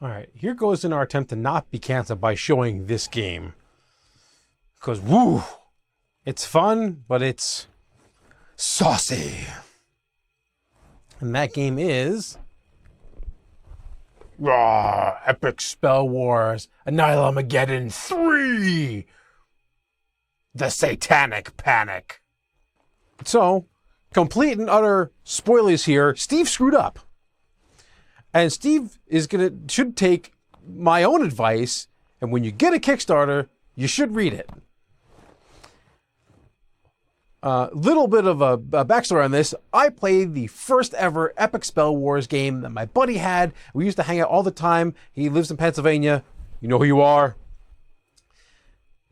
All right, here goes in our attempt to not be canceled by showing this game. Because, woo, it's fun, but it's saucy. And that game is Epic Spell Wars ANNIHILAGEDDON 3. The Satanic Panic. So, complete and utter spoilers here. Steve screwed up. And Steve should take my own advice, and when you get a Kickstarter, you should read it. Little bit of a backstory on this. I played the first ever Epic Spell Wars game that my buddy had. We used to hang out all the time. He lives in Pennsylvania. You know who you are.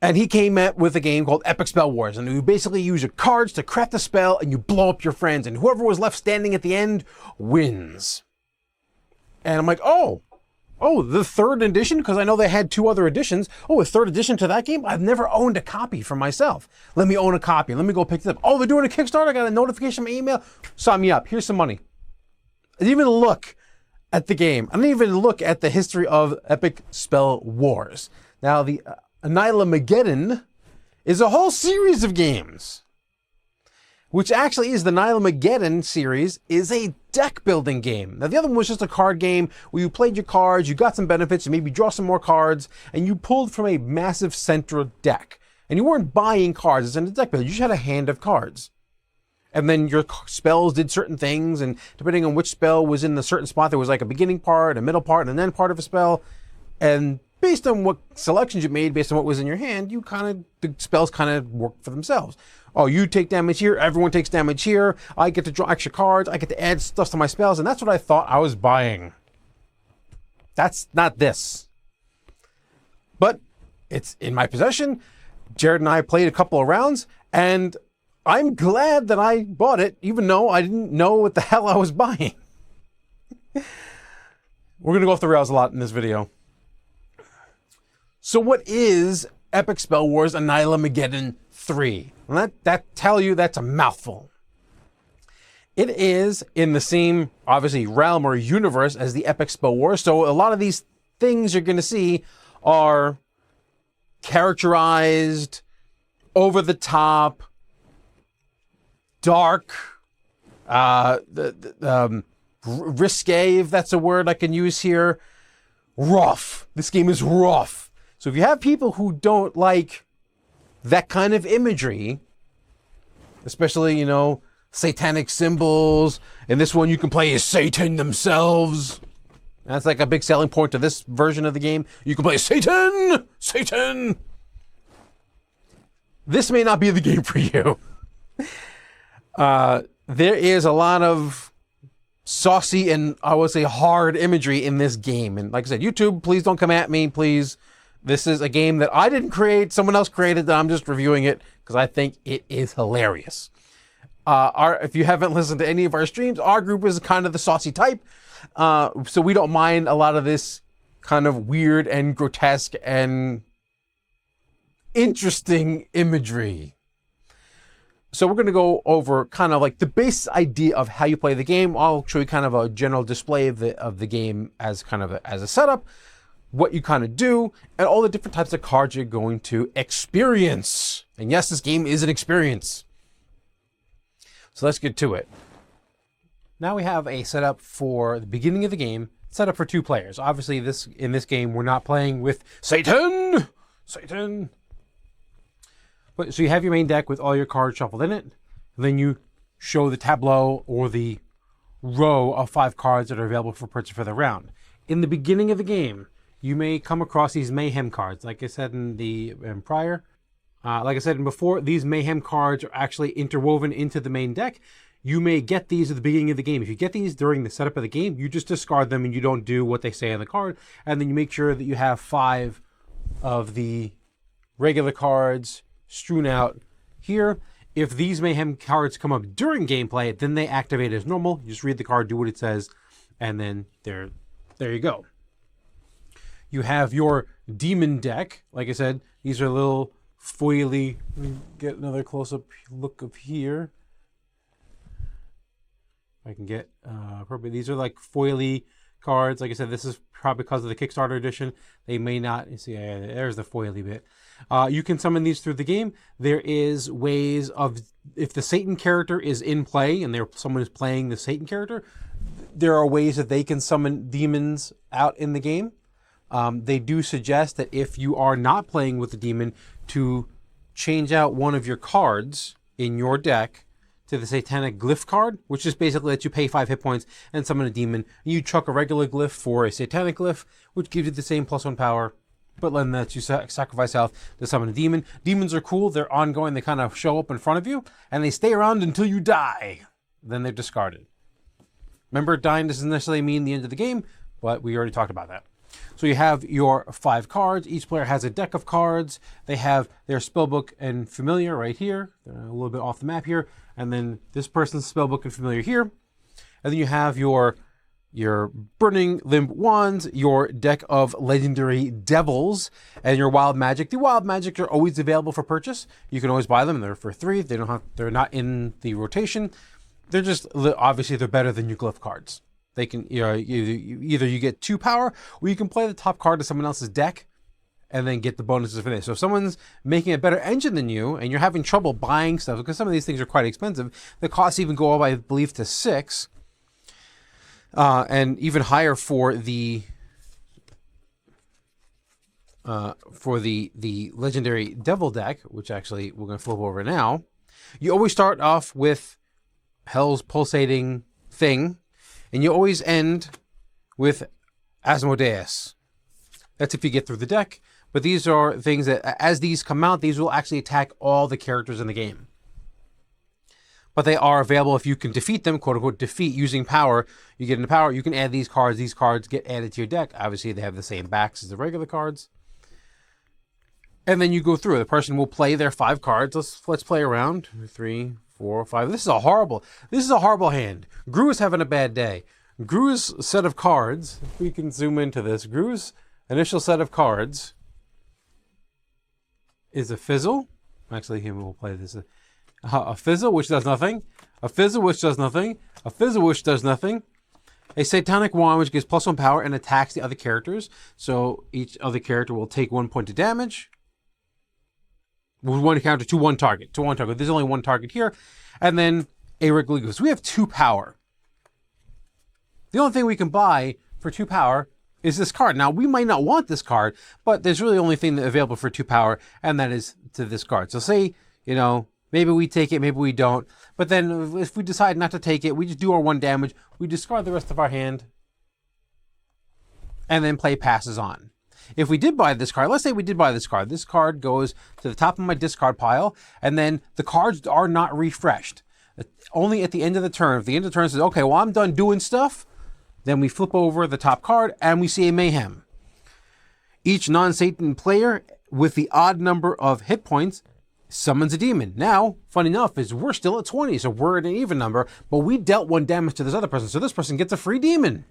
And he came out with a game called Epic Spell Wars. And you basically use your cards to craft a spell and you blow up your friends. And whoever was left standing at the end wins. And I'm like, oh, the third edition? Because I know they had 2 other editions. Oh, a third edition to that game? I've never owned a copy for myself. Let me own a copy. Let me go pick it up. Oh, they're doing a Kickstarter. I got a notification in my email. Sign me up. Here's some money. I didn't even look at the game. I didn't even look at the history of Epic Spell Wars. Now, the ANNIHILAGEDDON is a whole series of games. Which actually is the ANNIHILAGEDDON series, is a deck building game. Now the other one was just a card game where you played your cards, you got some benefits, you maybe draw some more cards, and you pulled from a massive central deck. And you weren't buying cards as in a deck builder, you just had a hand of cards. And then your spells did certain things, and depending on which spell was in a certain spot, there was like a beginning part, a middle part, and an end part of a spell. And based on what selections you made, based on what was in your hand, the spells kind of worked for themselves. Oh, you take damage here, everyone takes damage here, I get to draw extra cards, I get to add stuff to my spells, and that's what I thought I was buying. That's not this. But it's in my possession. Jared and I played a couple of rounds, and I'm glad that I bought it, even though I didn't know what the hell I was buying. We're going to go off the rails a lot in this video. So what is Epic Spell Wars ANNIHILAGEDDON 3? And that's a mouthful. It is in the same, obviously, realm or universe as the Epic Spell Wars. So a lot of these things you're going to see are characterized, over the top, dark, risque, if that's a word I can use here. Rough. This game is rough. So if you have people who don't like that kind of imagery, especially, satanic symbols, and this one you can play as Satan themselves. That's like a big selling point to this version of the game. You can play as Satan! Satan! This may not be the game for you. There is a lot of saucy and, I would say, hard imagery in this game. And like I said, YouTube, please don't come at me, please. This is a game that I didn't create, someone else created, that I'm just reviewing it because I think it is hilarious. If you haven't listened to any of our streams, our group is kind of the saucy type. So we don't mind a lot of this kind of weird and grotesque and interesting imagery. So we're going to go over kind of like the base idea of how you play the game. I'll show you kind of a general display of the game as kind of as a setup, what you kind of do, and all the different types of cards you're going to experience. And yes, this game is an experience. So let's get to it. Now we have a setup for the beginning of the game, set up for 2 players. Obviously, in this game, we're not playing with Satan! Satan! But, so you have your main deck with all your cards shuffled in it, and then you show the tableau or the row of 5 cards that are available for purchase for the round. In the beginning of the game, you may come across these Mayhem cards. Like I said in prior, like I said before, these Mayhem cards are actually interwoven into the main deck. You may get these at the beginning of the game. If you get these during the setup of the game, you just discard them and you don't do what they say on the card. And then you make sure that you have 5 of the regular cards strewn out here. If these Mayhem cards come up during gameplay, then they activate as normal. You just read the card, do what it says, and then there you go. You have your demon deck. Like I said, these are little foily. Let me get another close-up look of here. I can get appropriate. These are like foily cards. Like I said, this is probably because of the Kickstarter edition. They may not, see, there's the foily bit. You can summon these through the game. There is ways of, if the Satan character is in play and someone is playing the Satan character, there are ways that they can summon demons out in the game. They do suggest that if you are not playing with the demon, to change out one of your cards in your deck to the satanic glyph card, which just basically lets you pay 5 hit points and summon a demon. You chuck a regular glyph for a satanic glyph, which gives you the same +1 power, but then lets you sacrifice health to summon a demon. Demons are cool. They're ongoing. They kind of show up in front of you, and they stay around until you die. Then they're discarded. Remember, dying doesn't necessarily mean the end of the game, but we already talked about that. So you have your 5 cards. Each player has a deck of cards. They have their spellbook and familiar right here. They're a little bit off the map here. And then this person's spellbook and familiar here. And then you have your burning limb wands, your deck of legendary devils, and your wild magic. The wild magic are always available for purchase. You can always buy them. They're for 3. They're not in the rotation. They're just, obviously they're better than your glyph cards. They can, either you get 2 power, or you can play the top card to someone else's deck and then get the bonuses for this. So if someone's making a better engine than you and you're having trouble buying stuff, because some of these things are quite expensive, the costs even go up, I believe, to 6, and even higher for the legendary devil deck, which actually we're going to flip over now. You always start off with Hell's pulsating thing, and you always end with Asmodeus. That's if you get through the deck. But these are things that, as these come out, these will actually attack all the characters in the game. But they are available if you can defeat them, quote unquote, defeat using power. You get into power, you can add these cards. These cards get added to your deck. Obviously, they have the same backs as the regular cards. And then you go through. The person will play their 5 cards. Let's play around. 2, 3, 4, 5. This is a horrible hand. Gru is having a bad day. Gru's set of cards, if we can zoom into this, Gru's initial set of cards is a fizzle. Actually, here we'll play this. A fizzle, which does nothing. A fizzle, which does nothing. A fizzle, which does nothing. A satanic wand, which gives +1 power and attacks the other characters. So each other character will take 1 point of damage. With 1 counter to 1 target. To 1 target. There's only 1 target here. And then a regular goose. We have 2 power. The only thing we can buy for 2 power is this card. Now, we might not want this card, but there's really only thing available for 2 power, and that is to this card. So say, maybe we take it, maybe we don't. But then if we decide not to take it, we just do our 1 damage. We discard the rest of our hand, and then play passes on. If we did buy this card, let's say we did buy this card goes to the top of my discard pile, and then the cards are not refreshed. Only at the end of the turn. If the end of the turn says, okay, well, I'm done doing stuff, then we flip over the top card, and we see a Mayhem. Each non-Satan player with the odd number of hit points summons a demon. Now, funny enough, is we're still at 20, so we're at an even number, but we dealt 1 damage to this other person, so this person gets a free demon.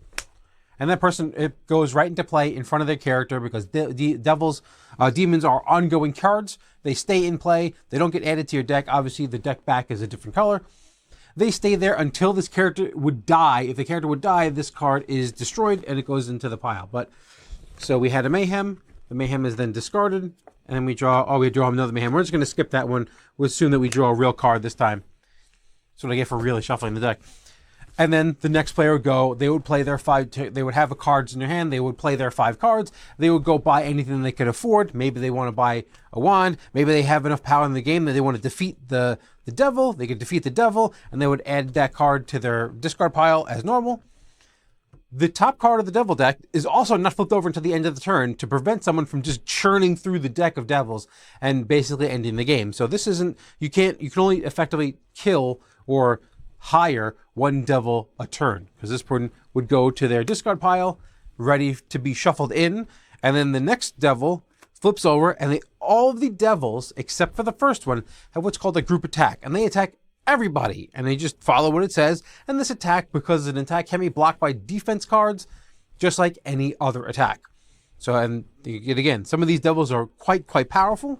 And that person, it goes right into play in front of their character because demons are ongoing cards. They stay in play. They don't get added to your deck. Obviously, the deck back is a different color. They stay there until this character would die. If the character would die, this card is destroyed and it goes into the pile. So we had a Mayhem. The Mayhem is then discarded. And then we draw another Mayhem. We're just going to skip that one. We'll assume that we draw a real card this time. That's what I get for really shuffling the deck. And then the next player would go, they would play their 5, they would have cards in their hand, they would play their 5 cards, they would go buy anything they could afford. Maybe they want to buy a wand, maybe they have enough power in the game that they want to defeat the devil, they could defeat the devil, and they would add that card to their discard pile as normal. The top card of the devil deck is also not flipped over until the end of the turn to prevent someone from just churning through the deck of devils and basically ending the game. So this isn't, you can only effectively kill or hire 1 devil a turn, because this person would go to their discard pile ready to be shuffled in, and then the next devil flips over, and all of the devils except for the first one have what's called a group attack, and they attack everybody, and they just follow what it says. And this attack, because an attack can be blocked by defense cards just like any other attack. So, and again, some of these devils are quite powerful.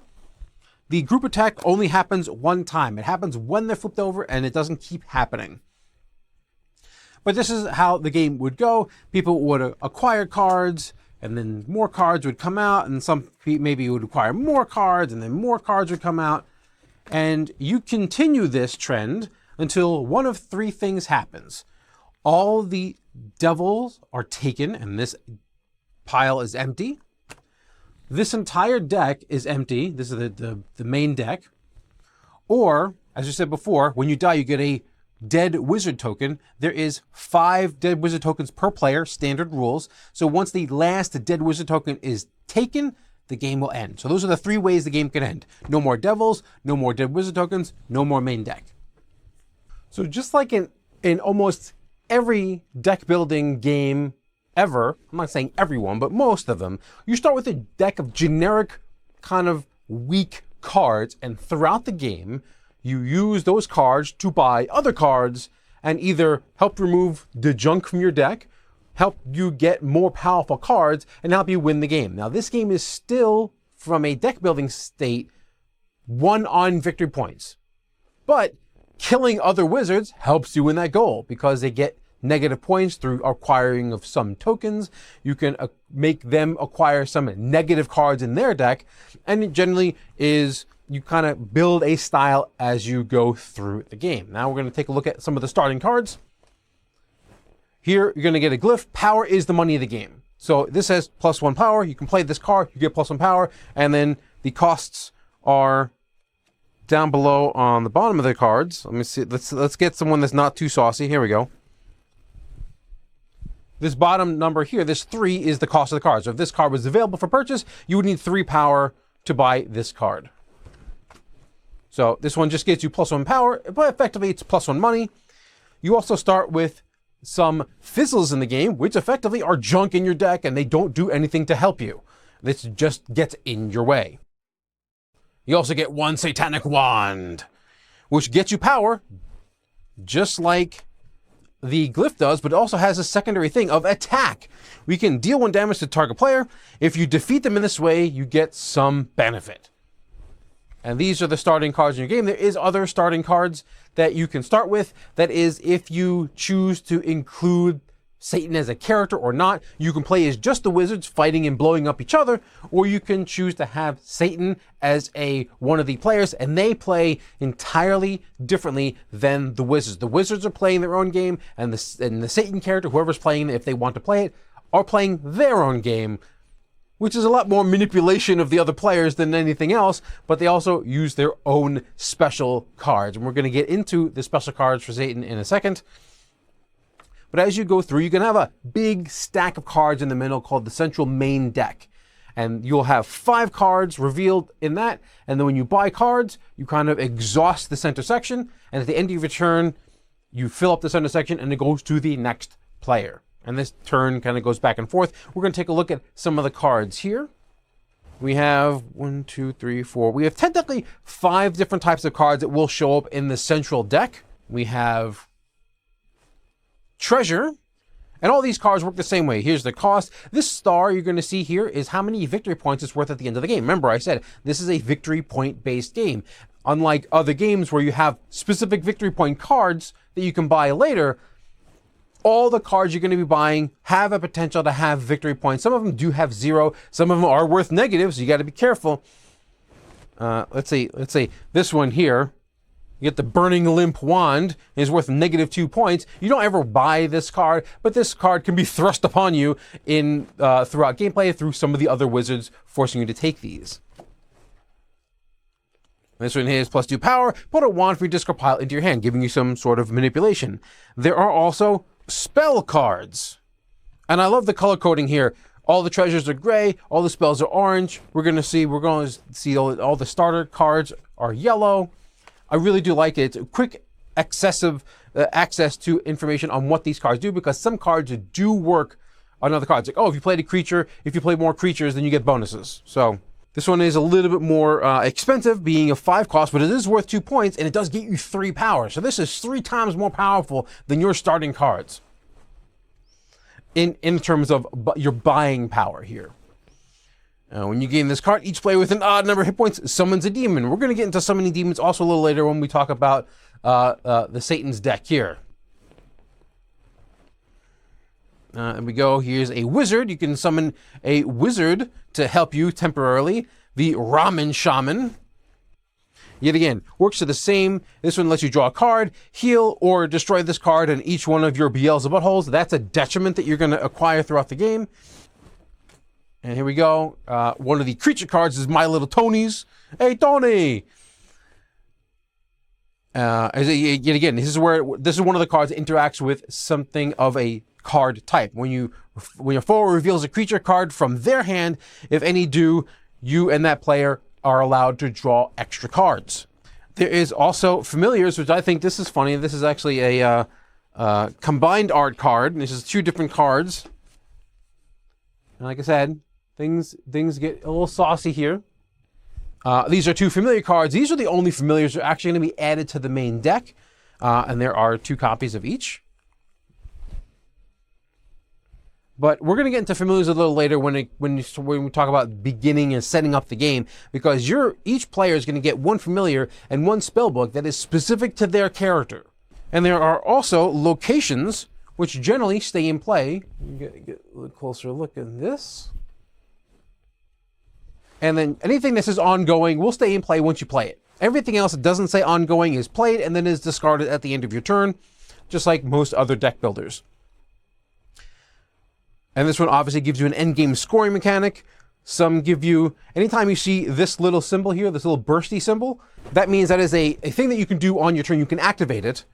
The group attack only happens 1 time. It happens when they're flipped over, and it doesn't keep happening. But this is how the game would go. People would acquire cards, and then more cards would come out, and some maybe would acquire more cards, and then more cards would come out. And you continue this trend until one of three things happens. All the devils are taken, and this pile is empty. This entire deck is empty. This is the main deck. Or, as I said before, when you die, you get a dead wizard token. There is 5 dead wizard tokens per player, standard rules. So once the last dead wizard token is taken, the game will end. So those are the 3 ways the game can end. No more devils, no more dead wizard tokens, no more main deck. So just like in almost every deck building game ever, I'm not saying everyone, but most of them, you start with a deck of generic kind of weak cards, and throughout the game, you use those cards to buy other cards and either help remove the junk from your deck, help you get more powerful cards, and help you win the game. Now, this game is still, from a deck building state, won on victory points. But killing other wizards helps you win that goal because they get negative points through acquiring of some tokens. You can make them acquire some negative cards in their deck, and it generally is you kind of build a style as you go through the game. Now we're going to take a look at some of the starting cards. Here you're going to get a glyph. Power is the money of the game. So this says +1 power. You can play this card, you get +1 power, and then the costs are down below on the bottom of the cards. Let me see. Let's get someone that's not too saucy. Here we go. This bottom number here, this 3, is the cost of the card. So if this card was available for purchase, you would need 3 power to buy this card. So this one just gets you +1 power, but effectively it's +1 money. You also start with some fizzles in the game, which effectively are junk in your deck, and they don't do anything to help you. This just gets in your way. You also get 1 satanic wand, which gets you power, just like the glyph does, but it also has a secondary thing of attack. We can deal 1 damage to the target player. If you defeat them in this way, you get some benefit. And these are the starting cards in your game. There is other starting cards that you can start with. That is, if you choose to include Satan as a character or not, you can play as just the wizards fighting and blowing up each other, or you can choose to have Satan as one of the players, and they play entirely differently than the wizards. The wizards are playing their own game, and the Satan character, whoever's playing it, if they want to play it, are playing their own game, which is a lot more manipulation of the other players than anything else, but they also use their own special cards. And we're going to get into the special cards for Satan in a second. But as you go through, you can have a big stack of cards in the middle called the central main deck. And you'll have 5 cards revealed in that. And then when you buy cards, you kind of exhaust the center section. And at the end of your turn, you fill up the center section and it goes to the next player. And this turn kind of goes back and forth. We're going to take a look at some of the cards here. We have 1, 2, 3, 4. We have technically 5 different types of cards that will show up in the central deck. We have treasure, and all these cards work the same way. Here's the cost. This star you're going to see here is how many victory points it's worth at the end of the game. Remember, I said this is a victory point based game. Unlike other games where you have specific victory point cards that you can buy later, all the cards you're going to be buying have a potential to have victory points. Some of them do have 0. Some of them are worth negative, so you got to be careful. Let's say this one here. You get the Burning Limp Wand, is worth -2 points. You don't ever buy this card, but this card can be thrust upon you in throughout gameplay through some of the other wizards, forcing you to take these. This one here is +2 power. Put a wand from your discard pile into your hand, giving you some sort of manipulation. There are also spell cards. And I love the color coding here. All the treasures are gray, all the spells are orange. We're going to see all the starter cards are yellow. I really do like it. It's a quick, access to information on what these cards do, because some cards do work on other cards. Like, oh, if you played a creature, if you play more creatures, then you get bonuses. So this one is a little bit more expensive, being a 5 cost, but it is worth 2 points, and it does get you 3 power. So this is 3 times more powerful than your starting cards in terms of your buying power here. When you gain this card, each player with an odd number of hit points summons a demon. We're going to get into summoning demons also a little later when we talk about the Satan's deck here. And we go, here's a wizard. You can summon a wizard to help you temporarily. The Ramen Shaman. Yet again, works to the same. This one lets you draw a card, heal, or destroy this card in each one of your Beelzebub holes. That's a detriment that you're going to acquire throughout the game. And here we go. One of the creature cards is My Little Tony's. Hey, Tony! Yet again, this is one of the cards that interacts with something of a card type. When your foe reveals a creature card from their hand, if any do, you and that player are allowed to draw extra cards. There is also familiars, which I think this is funny. This is actually a combined art card. This is 2 different cards. And like I said, things get a little saucy here. These are 2 familiar cards. These are the only familiars that are actually going to be added to the main deck. And there are 2 copies of each. But we're going to get into familiars a little later when we talk about beginning and setting up the game, because each player is going to get 1 familiar and 1 spellbook that is specific to their character. And there are also locations which generally stay in play. Get a little closer look at this. And then anything that says ongoing will stay in play once you play it. Everything else that doesn't say ongoing is played and then is discarded at the end of your turn, just like most other deck builders. And this one obviously gives you an endgame scoring mechanic. Some give you, anytime you see this little symbol here, this little bursty symbol, that means that is a thing that you can do on your turn. You can activate it.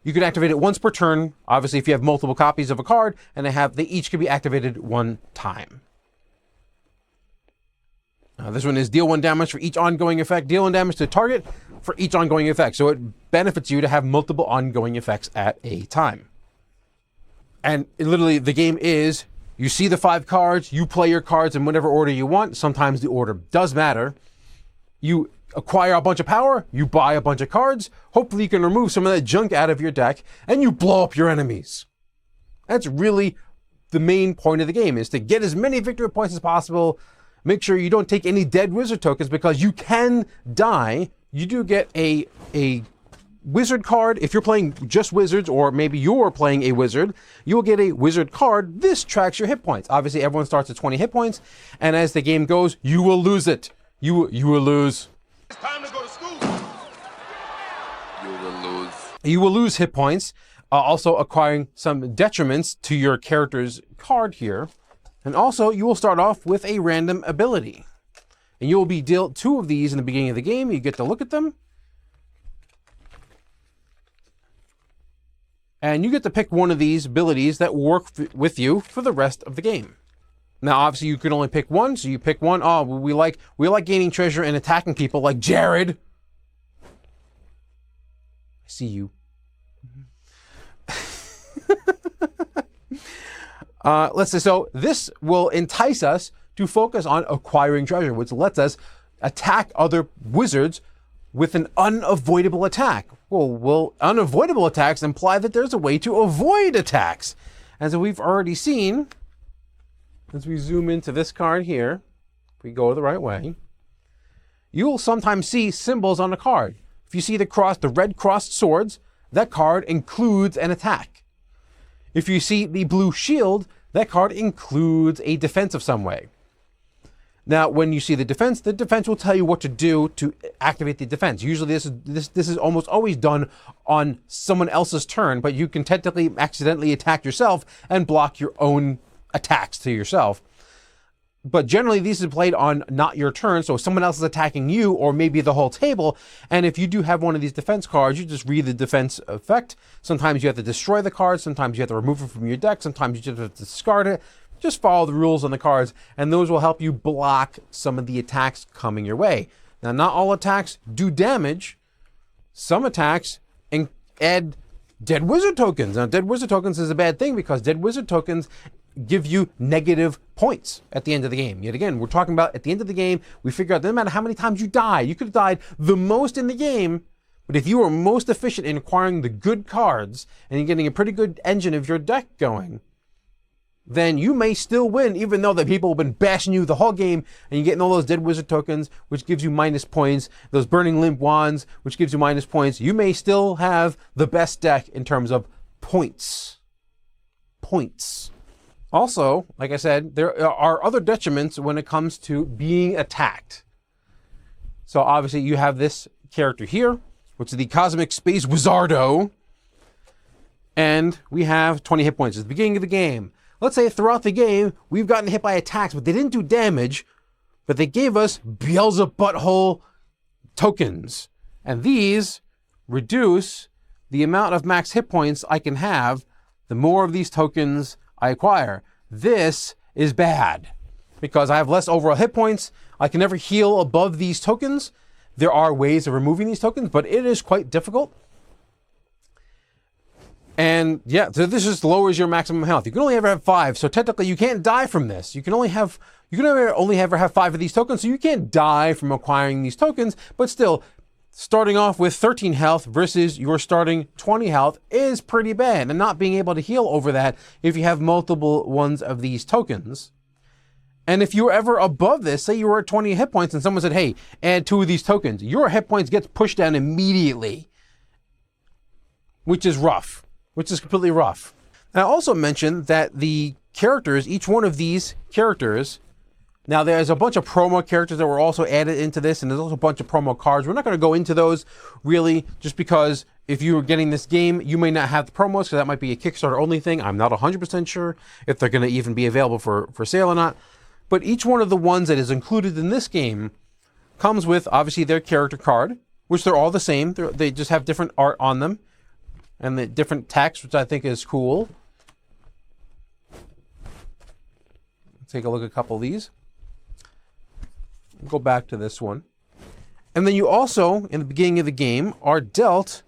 You can activate it once per turn. Obviously, if you have multiple copies of a card, and they each can be activated 1 time. This one is deal 1 damage for each ongoing effect. Deal 1 damage to target for each ongoing effect. So it benefits you to have multiple ongoing effects at a time. And literally, the game is, you see the 5 cards, you play your cards in whatever order you want. Sometimes the order does matter. You acquire a bunch of power, you buy a bunch of cards. Hopefully you can remove some of that junk out of your deck, and you blow up your enemies. That's really the main point of the game, is to get as many victory points as possible. Make sure you don't take any dead wizard tokens, because you can die. You do get a wizard card. If you're playing just wizards, or maybe you're playing a wizard, you'll get a wizard card. This tracks your hit points. Obviously, everyone starts at 20 hit points, and as the game goes, you will lose it. You will lose. It's time to go to school. You will lose. You will lose hit points, also acquiring some detriments to your character's card here. And also, you will start off with a random ability. And you will be dealt 2 of these in the beginning of the game. You get to look at them. And you get to pick one of these abilities that work with you for the rest of the game. Now, obviously, you can only pick 1, so you pick 1. Oh, we like gaining treasure and attacking people, like Jared. I see you. Let's say, so this will entice us to focus on acquiring treasure, which lets us attack other wizards with an unavoidable attack. Well, unavoidable attacks imply that there's a way to avoid attacks. As we've already seen, as we zoom into this card here, if we go the right way, you will sometimes see symbols on a card. If you see the red crossed swords, that card includes an attack. If you see the blue shield, that card includes a defense of some way. Now, when you see the defense will tell you what to do to activate the defense. Usually this is almost always done on someone else's turn, but you can technically accidentally attack yourself and block your own attacks to yourself. But generally, these are played on not your turn, so someone else is attacking you, or maybe the whole table. And if you do have one of these defense cards, you just read the defense effect. Sometimes you have to destroy the card, sometimes you have to remove it from your deck, sometimes you just have to discard it. Just follow the rules on the cards, and those will help you block some of the attacks coming your way. Now, not all attacks do damage. Some attacks add dead wizard tokens. Now, dead wizard tokens is a bad thing, because dead wizard tokens give you negative points at the end of the game. Yet again, we're talking about at the end of the game, we figure out, no matter how many times you die, you could have died the most in the game, but if you are most efficient in acquiring the good cards and you're getting a pretty good engine of your deck going, then you may still win, even though the people have been bashing you the whole game, and you're getting all those dead wizard tokens, which gives you minus points, those burning limp wands, which gives you minus points. You may still have the best deck in terms of points. Points. Also, like I said, there are other detriments when it comes to being attacked. So obviously you have this character here, which is the Cosmic Space Wizardo. And we have 20 hit points at the beginning of the game. Let's say throughout the game, we've gotten hit by attacks, but they didn't do damage, but they gave us Beelzebub Butthole tokens. And these reduce the amount of max hit points I can have the more of these tokens I acquire. This is bad because I have less overall hit points. I can never heal above these tokens. There are ways of removing these tokens, but it is quite difficult. And yeah, so this just lowers your maximum health. You can only ever have 5, so technically you can't die from this. You can only ever have 5 of these tokens, so you can't die from acquiring these tokens, but still, starting off with 13 health versus your starting 20 health is pretty bad, and not being able to heal over that if you have multiple ones of these tokens. And if you're ever above this, say you were at 20 hit points and someone said, hey, add 2 of these tokens, your hit points gets pushed down immediately, which is rough, which is completely rough. And I also mentioned that the characters, each one of these characters, now there's a bunch of promo characters that were also added into this, and there's also a bunch of promo cards. We're not going to go into those really, just because if you were getting this game, you may not have the promos, because that might be a Kickstarter only thing. I'm not 100% sure if they're going to even be available for sale or not. But each one of the ones that is included in this game comes with, obviously, their character card, which they're all the same. They just have different art on them and the different text, which I think is cool. Let's take a look at a couple of these. Go back to this one. And then you also, in the beginning of the game, are dealt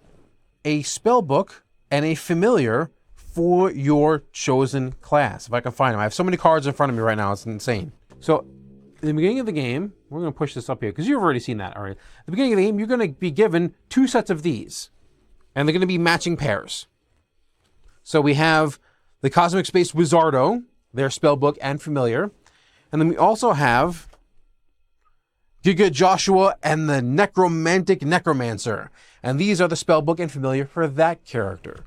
a spell book and a familiar for your chosen class. If I can find them. I have so many cards in front of me right now, it's insane. So, in the beginning of the game, we're going to push this up here, because you've already seen that already. At the beginning of the game, you're going to be given 2 sets of these. And they're going to be matching pairs. So we have the Cosmic Space Wizardo, their spellbook and familiar. And then we also have Giga Joshua and the Necromantic Necromancer. And these are the spellbook and familiar for that character.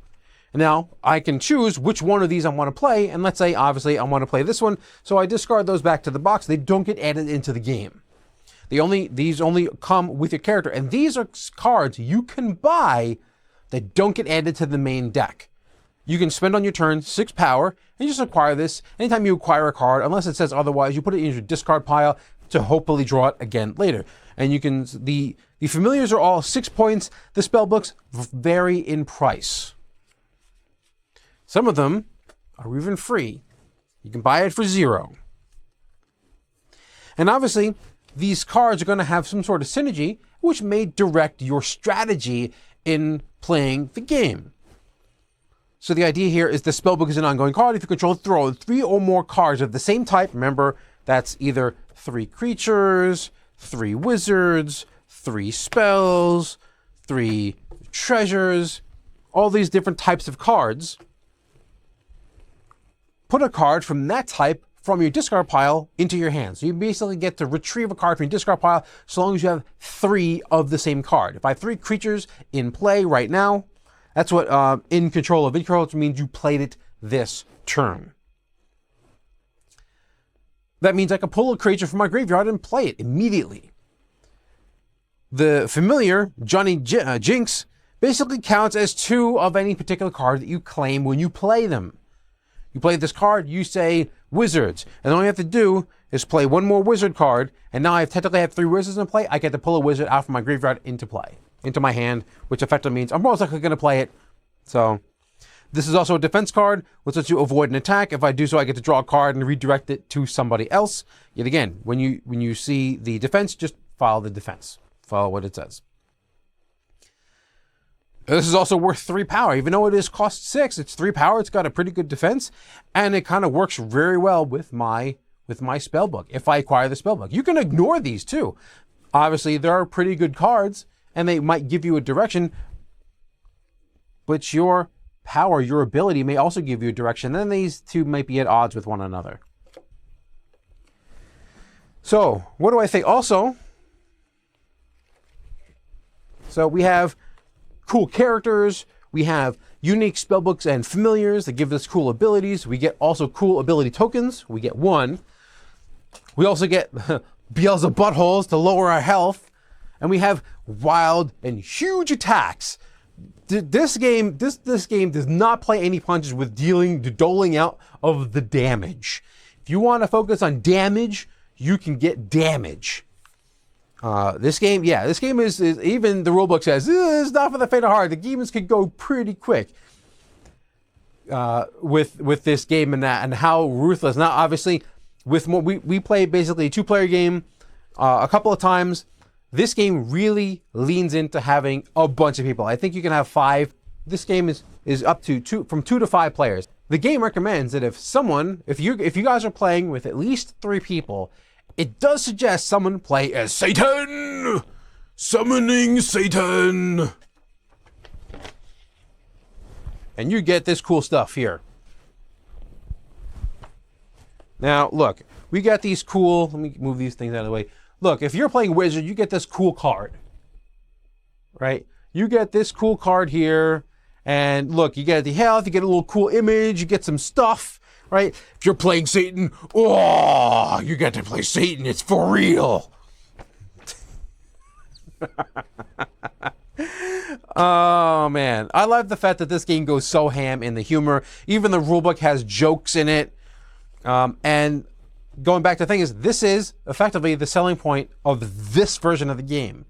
And now I can choose which one of these I want to play. And let's say, obviously, I want to play this one. So I discard those back to the box. They don't get added into the game. These only come with your character. And these are cards you can buy that don't get added to the main deck. You can spend on your turn 6 power and just acquire this. Anytime you acquire a card, unless it says otherwise, you put it in your discard pile to hopefully draw it again later. And you can, the familiars are all 6 points. The spellbooks vary in price. Some of them are even free. You can buy it for 0. And obviously, these cards are going to have some sort of synergy, which may direct your strategy in playing the game. So the idea here is the spellbook is an ongoing card. If you control, throw 3 or more cards of the same type. Remember, that's either 3 creatures, 3 wizards, 3 spells, 3 treasures, all these different types of cards. Put a card from that type from your discard pile into your hand. So you basically get to retrieve a card from your discard pile so long as you have 3 of the same card. If I have 3 creatures in play right now, that's what in control of. In control means you played it this turn. That means I can pull a creature from my graveyard and play it immediately. The familiar, Johnny Jinx, basically counts as 2 of any particular card that you claim when you play them. You play this card, you say wizards, and all you have to do is play 1 more wizard card, and now I technically have 3 wizards in play. I get to pull a wizard out from my graveyard into play, into my hand, which effectively means I'm most likely going to play it. So this is also a defense card, which lets you avoid an attack. If I do so, I get to draw a card and redirect it to somebody else. Yet again, when you see the defense, just follow the defense. Follow what it says. This is also worth 3 power. Even though it is cost 6, it's 3 power. It's got a pretty good defense, and it kind of works very well with my spellbook. If I acquire the spellbook, you can ignore these too. Obviously, there are pretty good cards, and they might give you a direction, but your power, your ability may also give you a direction. Then these two might be at odds with one another. So, what do I think? Also, so we have cool characters. We have unique spellbooks and familiars that give us cool abilities. We get also cool ability tokens. We get 1. We also get Beelzebub buttholes to lower our health. And we have wild and huge attacks. This game does not play any punches with doling out of the damage. If you want to focus on damage, you can get damage. This game is even the rulebook says it's not for the faint of heart. The demons can go pretty quick with this game and how ruthless. Now, obviously, with more, we play basically a 2-player game a couple of times. This game really leans into having a bunch of people. I think you can have 5. This game is up to from 2 to 5 players. The game recommends that if you guys are playing with at least 3 people, it does suggest someone play as Satan! Summoning Satan! And you get this cool stuff here. Now, look, we got these cool... Let me move these things out of the way. Look, if you're playing Wizard, you get this cool card. Right? You get this cool card here. And look, you get the health, you get a little cool image, you get some stuff. Right? If you're playing Satan, oh, you get to play Satan. It's for real. Oh, man. I love the fact that this game goes so ham in the humor. Even the rulebook has jokes in it. And going back to the thing is, this is effectively the selling point of this version of the game.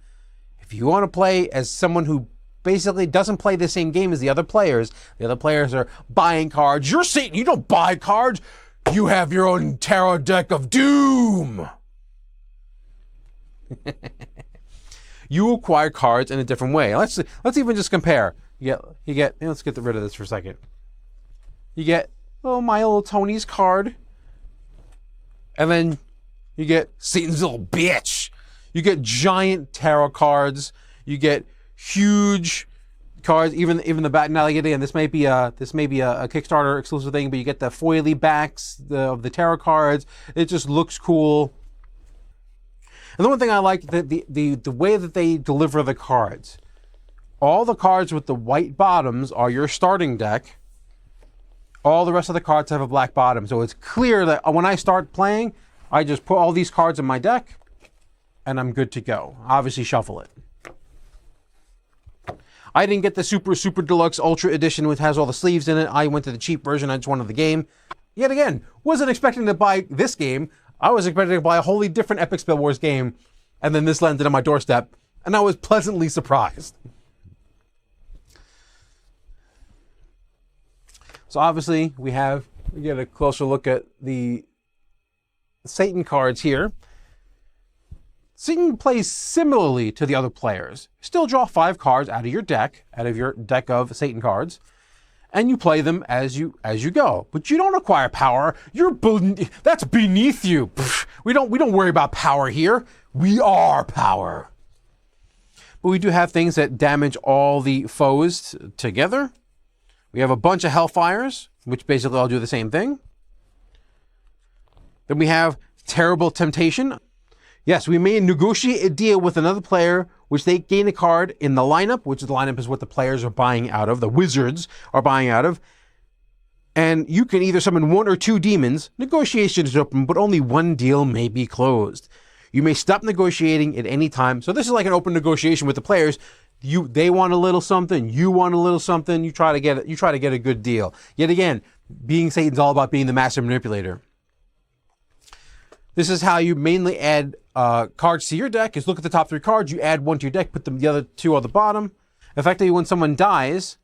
If you want to play as someone who basically doesn't play the same game as the other players are buying cards. You're Satan, you don't buy cards. You have your own tarot deck of doom. You acquire cards in a different way. Let's even just compare. You get let's get rid of this for a second. You get My Little Tony's card. And then you get Satan's little bitch. You get giant tarot cards. You get huge cards, even the back. Now again, this may be a Kickstarter exclusive thing, but you get the foily backs of the tarot cards. It just looks cool. And the one thing I like, the way that they deliver the cards. All the cards with the white bottoms are your starting deck. All the rest of the cards have a black bottom, so it's clear that when I start playing, I just put all these cards in my deck, and I'm good to go. Obviously, shuffle it. I didn't get the super deluxe ultra edition, which has all the sleeves in it. I went to the cheap version. I just wanted the game. Yet again, wasn't expecting to buy this game. I was expecting to buy a wholly different Epic Spell Wars game, and then this landed on my doorstep, and I was pleasantly surprised. So obviously, we get a closer look at the Satan cards here. Satan plays similarly to the other players. Still draw 5 cards out of your deck of Satan cards, and you play them as you go. But you don't acquire power. That's beneath you. We don't worry about power here. We are power. But we do have things that damage all the foes together. We have a bunch of Hellfires, which basically all do the same thing. Then we have Terrible Temptation. Yes, we may negotiate a deal with another player, which they gain a card in the lineup, which the lineup is what the players are buying out of, the wizards are buying out of. And you can either summon 1 or 2 demons. Negotiation is open, but only 1 deal may be closed. You may stop negotiating at any time. So this is like an open negotiation with the players. They want a little something, you want a little something, you try to get a good deal. Yet again, being Satan's all about being the master manipulator. This is how you mainly add cards to your deck, is look at the top 3 cards, you add 1 to your deck, put the other 2 on the bottom. Effectively, when someone dies,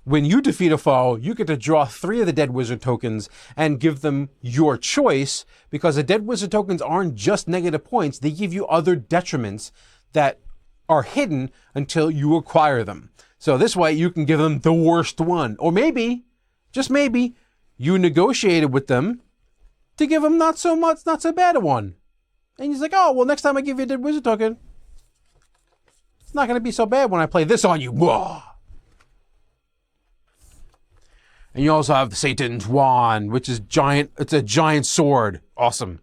when you defeat a foe, you get to draw 3 of the dead wizard tokens and give them your choice, because the dead wizard tokens aren't just negative points, they give you other detriments that are hidden until you acquire them. So this way you can give them the worst one. Or maybe, just maybe, you negotiated with them to give them not so bad a one. And he's like, oh, well, next time I give you a dead wizard token, it's not going to be so bad when I play this on you. Whoa. And you also have Satan's Wand, which is giant. It's a giant sword. Awesome.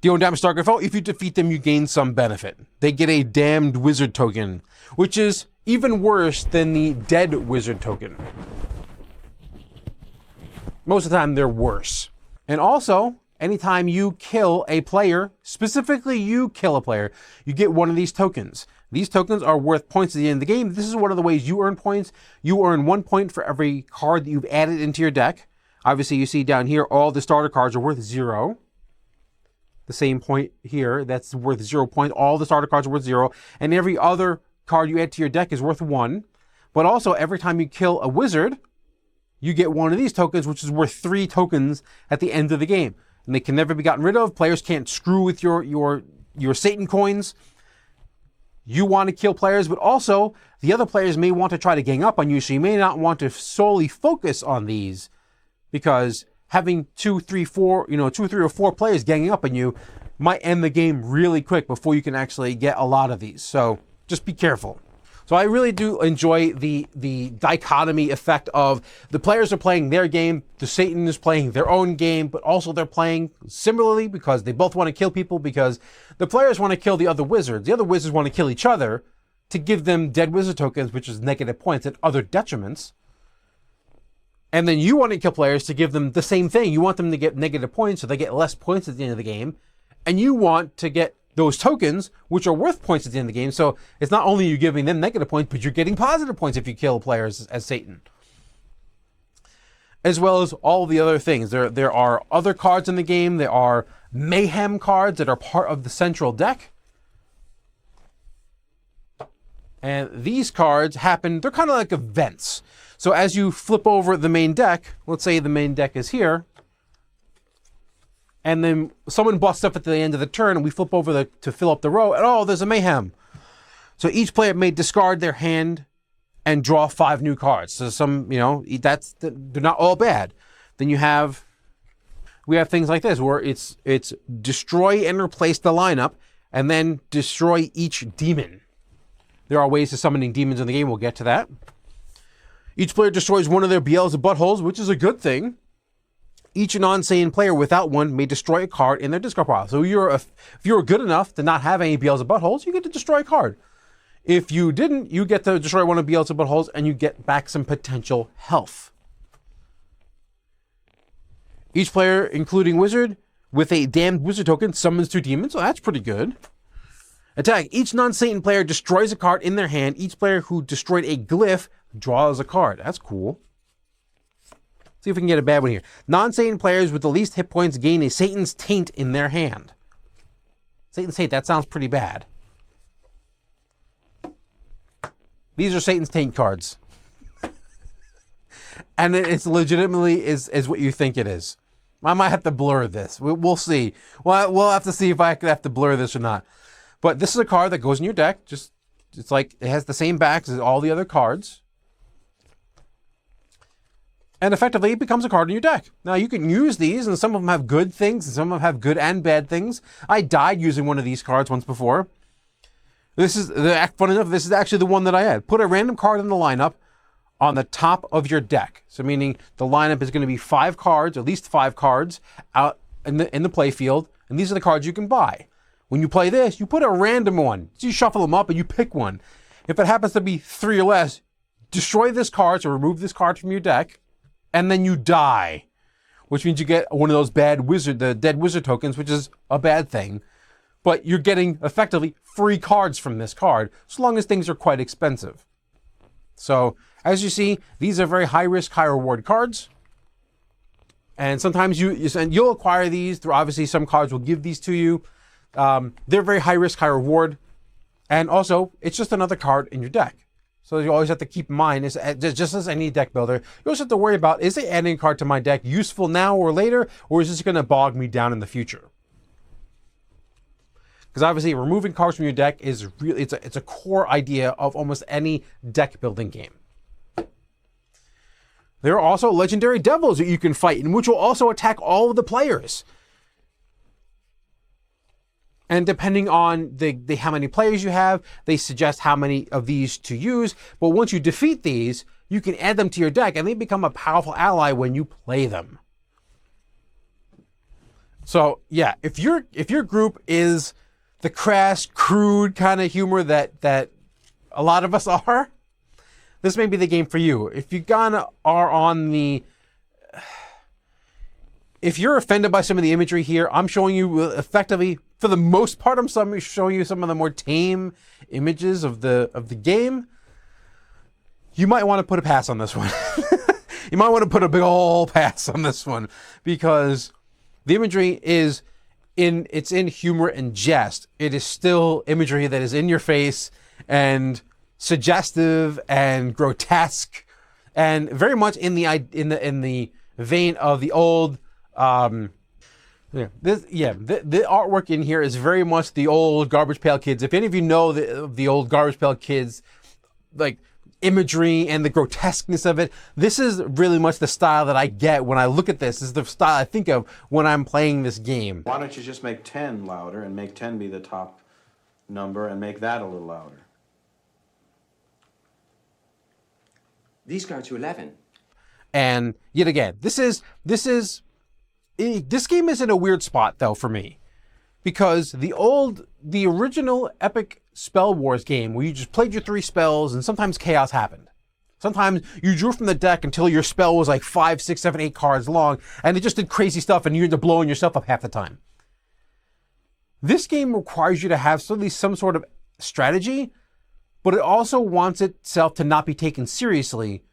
Deal damage to target foe. If you defeat them, you gain some benefit. They get a damned wizard token, which is even worse than the dead wizard token. Most of the time, they're worse. And also, anytime you kill a player, specifically you kill a player, you get one of these tokens. These tokens are worth points at the end of the game. This is one of the ways you earn points. You earn 1 point for every card that you've added into your deck. Obviously, you see down here, all the starter cards are worth 0. The same point here, that's worth 0 points. All the starter cards are worth 0. And every other card you add to your deck is worth 1. But also, every time you kill a wizard, you get one of these tokens, which is worth 3 tokens at the end of the game. And they can never be gotten rid of. Players can't screw with your Satan coins. You want to kill players, but also the other players may want to try to gang up on you, so you may not want to solely focus on these, because having 2, 3, 4 or 4 players ganging up on you might end the game really quick before you can actually get a lot of these. So just be careful. So I really do enjoy the dichotomy effect of the players are playing their game, the Satan is playing their own game, but also they're playing similarly because they both want to kill people, because the players want to kill the other wizards. The other wizards want to kill each other to give them dead wizard tokens, which is negative points and other detriments. And then you want to kill players to give them the same thing. You want them to get negative points so they get less points at the end of the game. And you want to get those tokens, which are worth points at the end of the game. So it's not only you giving them negative points, but you're getting positive points if you kill players as Satan. As well as all the other things. There are other cards in the game. There are Mayhem cards that are part of the central deck. And these cards happen, they're kind of like events. So as you flip over the main deck, let's say the main deck is here, and then someone busts up at the end of the turn, and we flip over to fill up the row, and oh, there's a Mayhem. So each player may discard their hand and draw 5 new cards. So they're not all bad. Then we have things like this, where it's destroy and replace the lineup, and then destroy each demon. There are ways to summoning demons in the game. We'll get to that. Each player destroys one of their Beelzebub buttholes, which is a good thing. Each non-Satan player without one may destroy a card in their discard pile. So if you're good enough to not have any Beelzebub buttholes, you get to destroy a card. If you didn't, you get to destroy one of Beelzebub buttholes and you get back some potential health. Each player, including wizard, with a damned wizard token, summons 2 demons. So that's pretty good. Attack. Each non-Satan player destroys a card in their hand. Each player who destroyed a glyph draws a card. That's cool. See if we can get a bad one here. Non-Satan players with the least hit points gain a Satan's taint in their hand. Satan's taint, that sounds pretty bad. These are Satan's taint cards. And it's legitimately is what you think it is. I might have to blur this. We'll see. We'll have to see if I have to blur this or not. But this is a card that goes in your deck. It's like it has the same backs as all the other cards. And effectively, it becomes a card in your deck. Now, you can use these, and some of them have good things, and some of them have good and bad things. I died using one of these cards once before. Fun enough, this is actually the one that I had. Put a random card in the lineup on the top of your deck. So meaning the lineup is going to be 5 cards, at least 5 cards, out in the play field, and these are the cards you can buy. When you play this, you put a random one. So you shuffle them up and you pick one. If it happens to be 3 or less, destroy this card, so remove this card from your deck, and then you die, which means you get one of those the dead wizard tokens, which is a bad thing. But you're getting effectively free cards from this card, so long as things are quite expensive. So as you see, these are very high risk, high reward cards. And sometimes you'll acquire these through, obviously some cards will give these to you. They're very high risk, high reward. And also, it's just another card in your deck. So you always have to keep in mind, just as any deck builder, you always have to worry about, is adding a card to my deck useful now or later, or is this going to bog me down in the future? Because obviously, removing cards from your deck is really, it's a core idea of almost any deck building game. There are also legendary devils that you can fight, and which will also attack all of the players. And depending on how many players you have, they suggest how many of these to use. But once you defeat these, you can add them to your deck, and they become a powerful ally when you play them. So yeah, if your group is the crass, crude kind of humor that a lot of us are, this may be the game for you. If you are on the... If you're offended by some of the imagery here, I'm showing you effectively, for the most part, I'm showing you some of the more tame images of the game. You might want to put a pass on this one. You might want to put a big ol' pass on this one, because the imagery is it's in humor and jest. It is still imagery that is in your face and suggestive and grotesque, and very much in the vein of the old. The artwork in here is very much the old Garbage Pail Kids. If any of you know the old Garbage Pail Kids, like, imagery and the grotesqueness of it, this is really much the style that I get when I look at this. This is the style I think of when I'm playing this game. Why don't you just make 10 louder and make 10 be the top number and make that a little louder? These go to 11. And yet again, this game is in a weird spot though for me, because the original Epic Spell Wars game, where you just played your 3 spells and sometimes chaos happened. Sometimes you drew from the deck until your spell was like 5, 6, 7, 8 cards long, and it just did crazy stuff and you ended up blowing yourself up half the time. This game requires you to have at least some sort of strategy, but it also wants itself to not be taken seriously.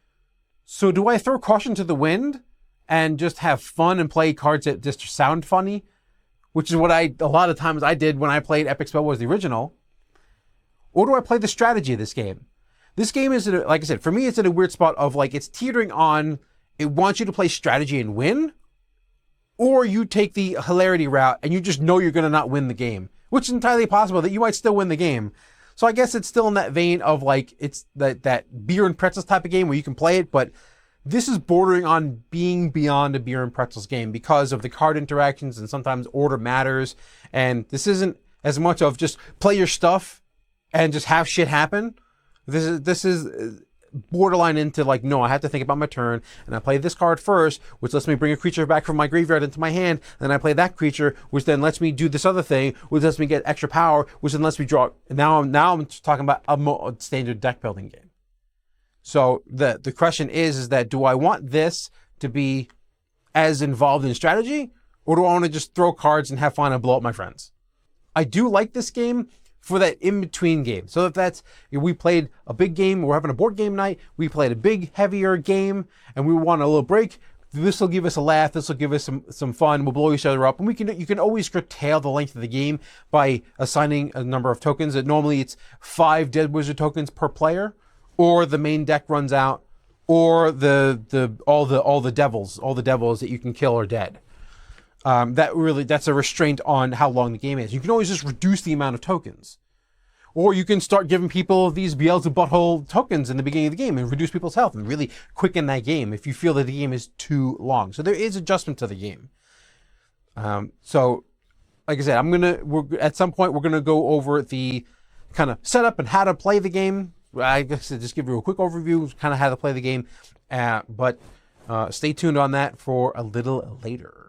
So do I throw caution to the wind and just have fun and play cards that just sound funny? Which is what a lot of times I did when I played Epic Spell Wars the original. Or do I play the strategy of this game? This game is, like I said, for me, it's in a weird spot of like, it's teetering on, it wants you to play strategy and win, or you take the hilarity route and you just know you're going to not win the game, which is entirely possible that you might still win the game. So I guess it's still in that vein of like, it's that beer and pretzels type of game where you can play it, but this is bordering on being beyond a beer and pretzels game because of the card interactions, and sometimes order matters. And this isn't as much of just play your stuff and just have shit happen. This is borderline into like, no, I have to think about my turn, and I play this card first, which lets me bring a creature back from my graveyard into my hand. Then I play that creature, which then lets me do this other thing, which lets me get extra power, which then lets me draw. Now I'm talking about a standard deck building game. So the question is that do I want this to be as involved in strategy, or do I want to just throw cards and have fun and blow up my friends? I do like this game for that in-between game. So if we played a big game, we're having a board game night, we played a big, heavier game, and we want a little break, this will give us a laugh, this will give us some fun, we'll blow each other up, and you can always curtail the length of the game by assigning a number of tokens. Normally it's 5 Dead Wizard tokens per player, or the main deck runs out, or all the devils that you can kill are dead. That's a restraint on how long the game is. You can always just reduce the amount of tokens. Or you can start giving people these Beelzebub butthole tokens in the beginning of the game and reduce people's health and really quicken that game if you feel that the game is too long. So there is adjustment to the game. So like I said, at some point we're gonna go over the kind of setup and how to play the game. I guess I'll just give you a quick overview of kind of how to play the game, but stay tuned on that for a little later.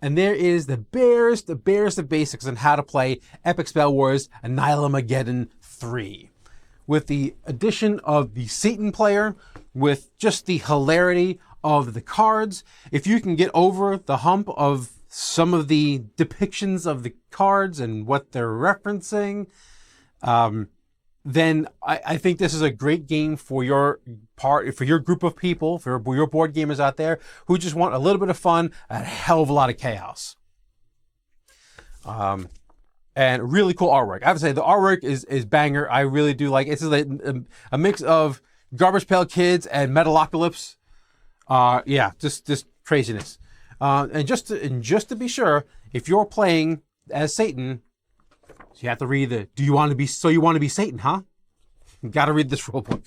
And there is the basics on how to play Epic Spell Wars ANNIHILAGEDDON 3. With the addition of the Satan player, with just the hilarity of the cards. If you can get over the hump of some of the depictions of the cards and what they're referencing, then I think this is a great game for your group of people, for your board gamers out there who just want a little bit of fun and a hell of a lot of chaos. And really cool artwork. I have to say the artwork is banger. I really do like it. It's a mix of Garbage Pail Kids and Metalocalypse. Yeah, just craziness. And just to be sure, if you're playing as Satan, you have to read do you want to be Satan, huh? You gotta read this rule book.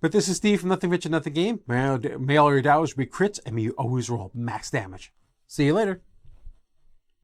But this is Steve from Nothing Rich and Nothing Game. May all your dollars be crits, and may you always roll max damage. See you later.